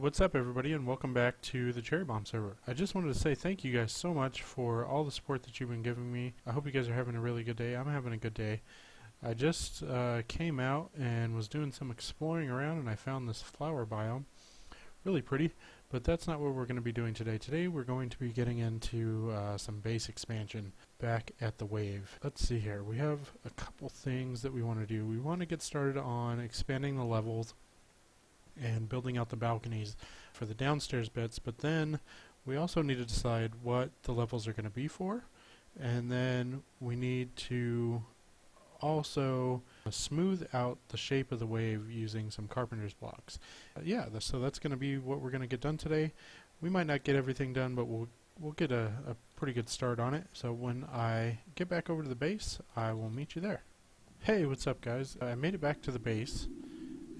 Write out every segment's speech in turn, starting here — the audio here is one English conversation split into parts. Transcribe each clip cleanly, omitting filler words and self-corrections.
What's up everybody, and welcome back to the Cherry Bomb server. I just wanted to say thank you guys so much for all the support that you've been giving me. I hope you guys are having a really good day. I'm having a good day. I just came out and was doing some exploring around, and I found this flower biome. Really pretty, but that's not what we're going to be doing today. Today we're going to be getting into some base expansion back at the wave. Let's see here. We have a couple things that we want to do. We want to get started on expanding the levels and building out the balconies for the downstairs bits, but then we also need to decide what the levels are going to be for, and then we need to also smooth out the shape of the wave using some carpenter's blocks. So that's going to be what we're going to get done today. We might not get everything done, but we'll get a pretty good start on it. So when I get back over to the base, I will meet you there. Hey, what's up guys? I made it back to the base.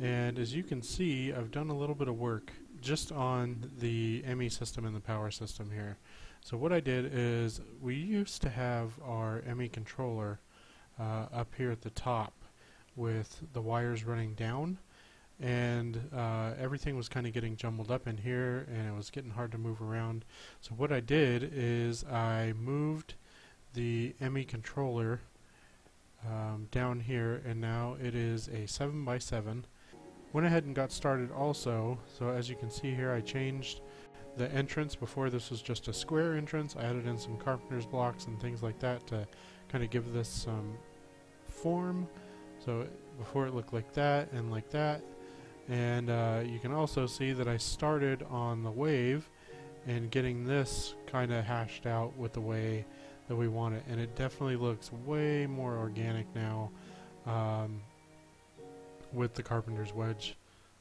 And as you can see, I've done a little bit of work just on the ME system and the power system here. So what I did is, we used to have our ME controller up here at the top with the wires running down, and everything was kind of getting jumbled up in here and it was getting hard to move around. So what I did is I moved the ME controller down here, and now it is a 7x7. Went ahead and got started also. So as you can see here, I changed the entrance. Before this was just a square entrance. I added in some carpenter's blocks and things like that to kind of give this some form. So before it looked like that and like that. And you can also see that I started on the wave and getting this kind of hashed out with the way that we want it, and it definitely looks way more organic now with the carpenter's wedge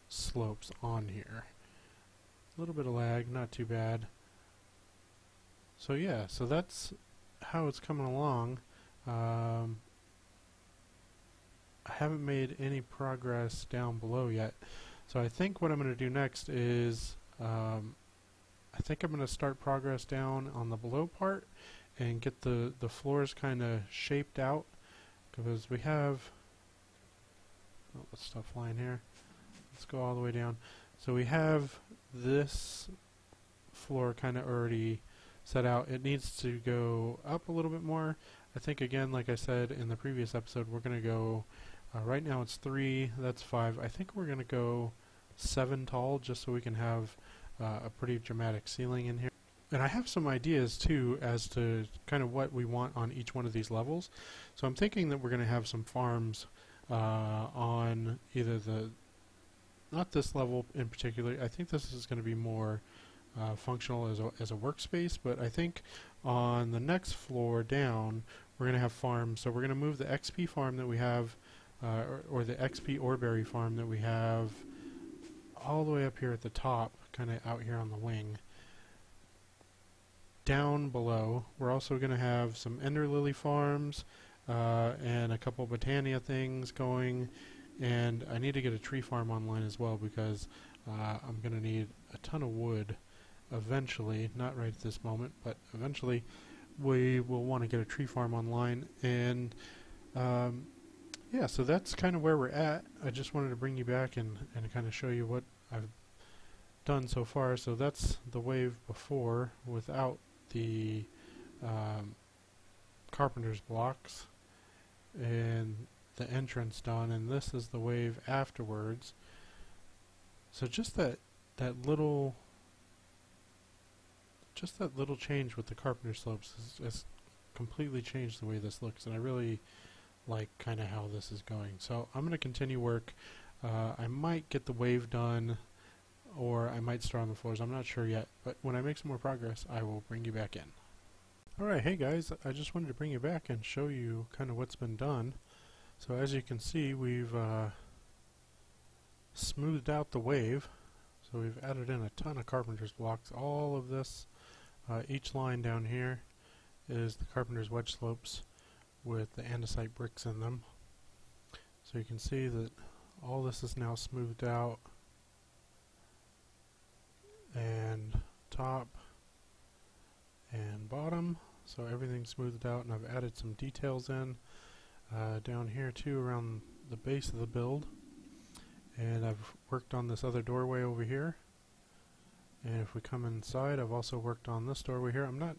slopes on here. A little bit of lag, not too bad. So yeah, so that's how it's coming along. I haven't made any progress down below yet, so I think what I'm going to do next is I think I'm going to start progress down on the below part and get the floors kind of shaped out, because we have let's stop flying here. Let's go all the way down. So we have this floor kind of already set out. It needs to go up a little bit more. I think, again, like I said in the previous episode, we're going to go right now it's 3, that's 5. I think we're going to go 7 tall, just so we can have a pretty dramatic ceiling in here. And I have some ideas too as to kind of what we want on each one of these levels. So I'm thinking that we're going to have some farms on either not this level in particular. I think this is going to be more functional as a workspace, but I think on the next floor down we're going to have farms. So we're going to move the XP farm that we have, or the XP Oreberry farm that we have, all the way up here at the top, kind of out here on the wing. Down below we're also going to have some Ender Lily farms and a couple Botania things going, and I need to get a tree farm online as well, because I'm going to need a ton of wood eventually, not right at this moment, but eventually we will want to get a tree farm online. And yeah, so that's kind of where we're at. I just wanted to bring you back and kind of show you what I've done so far. So that's the wave before without the carpenter's blocks and the entrance done, and this is the wave afterwards. So just that little change with the carpenter slopes has completely changed the way this looks, and I really like kind of how this is going. So I'm going to continue work. I might get the wave done, or I might start on the floors. I'm not sure yet, but when I make some more progress I will bring you back in. Alright, hey guys, I just wanted to bring you back and show you kind of what's been done. So as you can see, we've smoothed out the wave. So we've added in a ton of carpenter's blocks. All of this, each line down here is the carpenter's wedge slopes with the andesite bricks in them. So you can see that all this is now smoothed out, and top and bottom, so everything's smoothed out, and I've added some details in down here too around the base of the build, and I've worked on this other doorway over here. And if we come inside, I've also worked on this doorway here. I'm not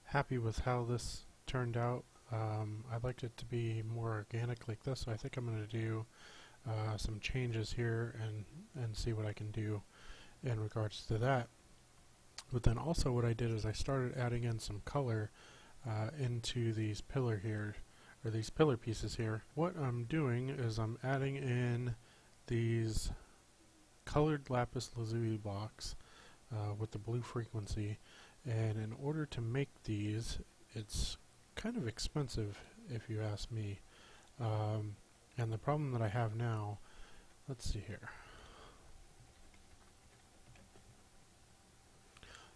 happy with how this turned out. I'd like it to be more organic like this, so I think I'm going to do some changes here and see what I can do in regards to that. But then also what I did is I started adding in some color into these pillar here, or these pillar pieces here. What I'm doing is I'm adding in these colored lapis lazuli blocks with the blue frequency, and in order to make these, it's kind of expensive if you ask me. And the problem that I have now, let's see here.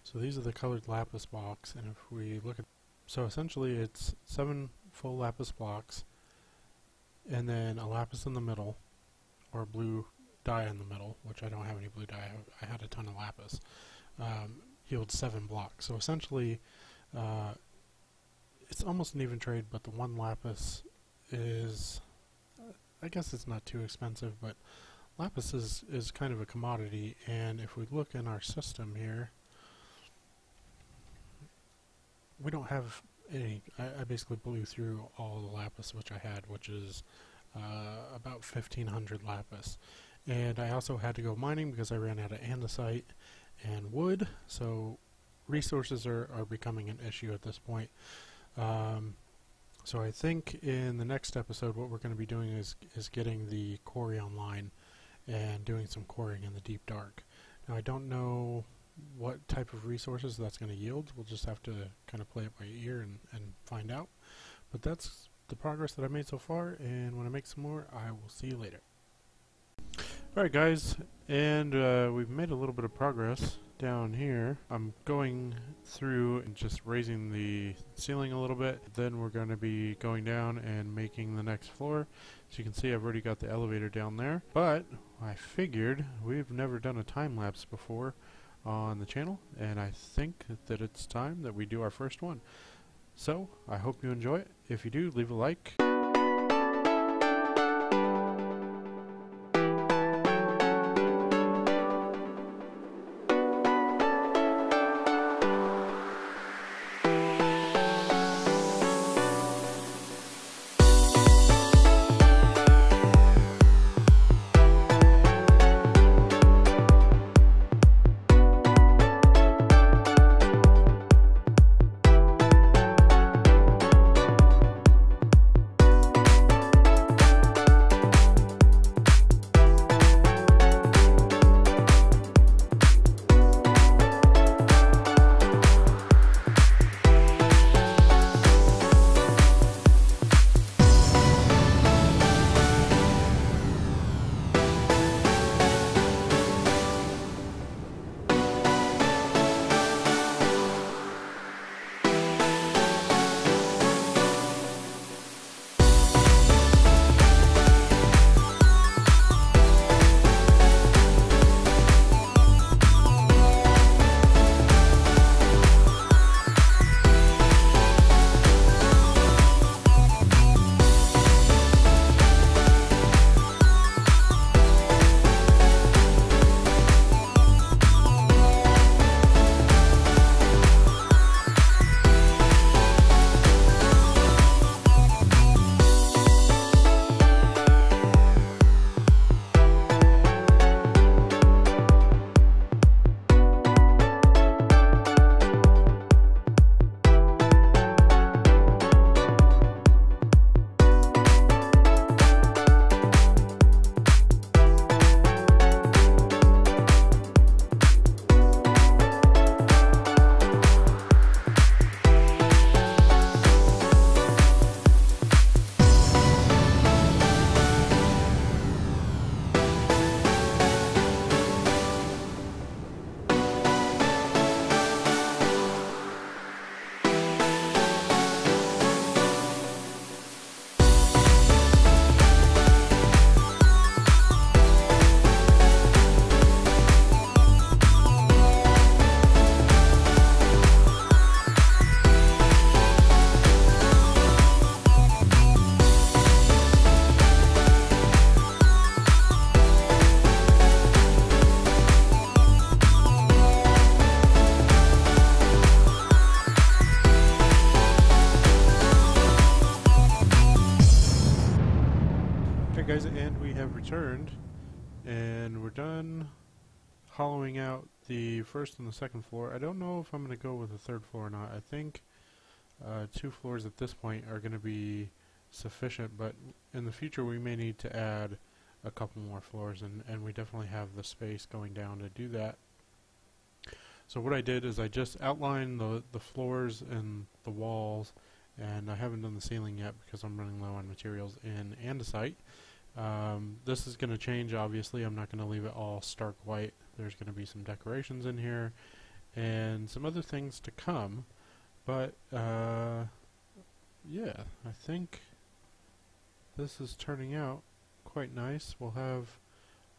So these are the colored lapis blocks, and if we look at, so essentially it's 7 full lapis blocks, and then a lapis in the middle, or blue dye in the middle, which I don't have any blue dye. I had a ton of lapis. Yields 7 blocks. So essentially, it's almost an even trade, but the one lapis is, I guess it's not too expensive, but lapis is kind of a commodity, and if we look in our system here, we don't have any. I basically blew through all the lapis which I had, which is about 1,500 lapis. And I also had to go mining because I ran out of andesite and wood, so resources are becoming an issue at this point. So I think in the next episode what we're going to be doing is getting the quarry online and doing some quarrying in the deep dark. Now I don't know what type of resources that's going to yield. We'll just have to kind of play it by ear and find out. But that's the progress that I made so far, and when I make some more, I will see you later. Alright guys, and we've made a little bit of progress down here. I'm going through and just raising the ceiling a little bit. Then we're going to be going down and making the next floor. As you can see, I've already got the elevator down there. But I figured we've never done a time-lapse before on the channel, and I think that it's time that we do our first one. So, I hope you enjoy it. If you do, leave a like. returned, and we're done hollowing out the first and the second floor. I don't know if I'm going to go with a third floor or not. I think 2 floors at this point are going to be sufficient, but in the future we may need to add a couple more floors, and we definitely have the space going down to do that. So what I did is I just outlined the floors and the walls, and I haven't done the ceiling yet because I'm running low on materials in andesite. This is going to change, obviously. I'm not going to leave it all stark white. There's going to be some decorations in here and some other things to come, but yeah, I think this is turning out quite nice. We'll have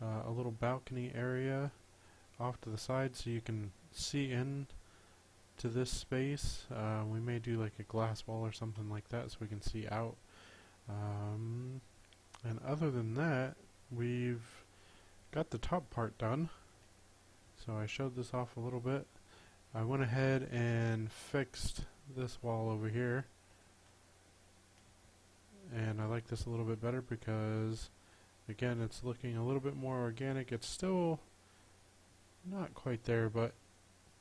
a little balcony area off to the side so you can see in to this space. We may do like a glass wall or something like that so we can see out. And other than that, we've got the top part done. So I showed this off a little bit. I went ahead and fixed this wall over here. And I like this a little bit better because, again, it's looking a little bit more organic. It's still not quite there, but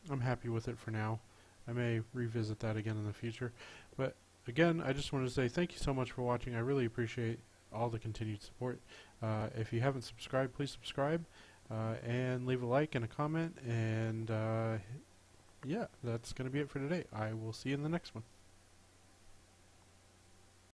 I'm happy with it for now. I may revisit that again in the future. But again, I just wanted to say thank you so much for watching. I really appreciate all the continued support. If you haven't subscribed, please subscribe and leave a like and a comment. And yeah, that's going to be it for today. I will see you in the next one.